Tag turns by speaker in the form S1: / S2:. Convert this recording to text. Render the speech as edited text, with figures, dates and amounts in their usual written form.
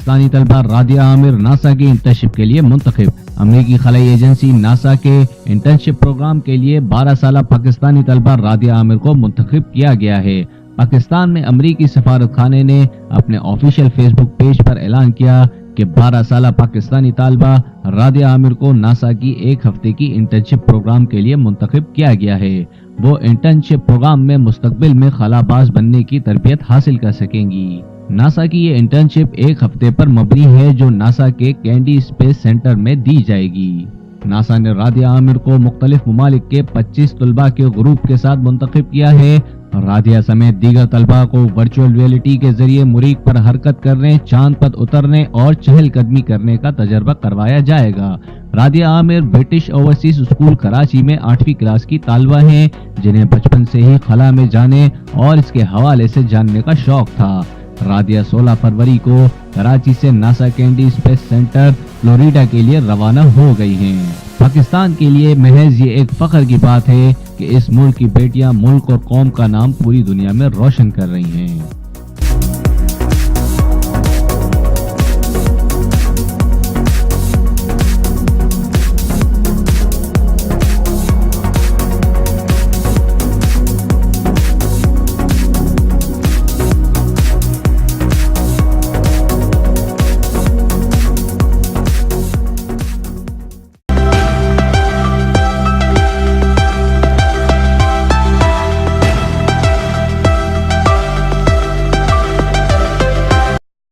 S1: पाकिस्तानी तलबा रादिया आमिर नासा की इंटर्नशिप के लिए मुंतखब। अमेरिकी खलाई एजेंसी नासा के इंटर्नशिप प्रोग्राम के लिए 12 साल पाकिस्तानी तलबा रादिया आमिर को मुंतखब किया गया है। पाकिस्तान में अमेरिकी सफारत खाने ने अपने ऑफिशियल फेसबुक पेज पर ऐलान किया कि 12 साल पाकिस्तानी तालबा रादिया आमिर को नासा की एक हफ्ते की इंटर्नशिप प्रोग्राम के लिए मुंतखब किया गया है। वो इंटर्नशिप प्रोग्राम में मुस्तकबिल में खलाबाज बनने की तरबियत हासिल कर सकेंगी। नासा की ये इंटर्नशिप एक हफ्ते पर मबनी है जो नासा के कैंडी स्पेस सेंटर में दी जाएगी। नासा ने रादिया आमिर को मुख्तलिफ ममालिक के 25 तलबा के ग्रुप के साथ मुंतखब किया है। रादिया समेत दीगर तलबा को वर्चुअल रियलिटी के जरिए मुरीख पर हरकत करने, चांद पर उतरने और चहलकदमी करने का तजर्बा करवाया जाएगा। Radia Amir British overseas school Karachi में 8वीं क्लास की तालबा हैं, जिन्हें बचपन से ही खला में जाने और इसके हवाले से जानने का शौक था। रादिया 16 फरवरी को कराची से NASA candy space centre Florida के लिए रवाना हो गई हैं। पाकिस्तान के लिए महज ये एक फख्र की बात है कि इस मुल्क की बेटियां मुल्क और कौम का नाम पूरी दुनिया में रोशन कर रही हैं।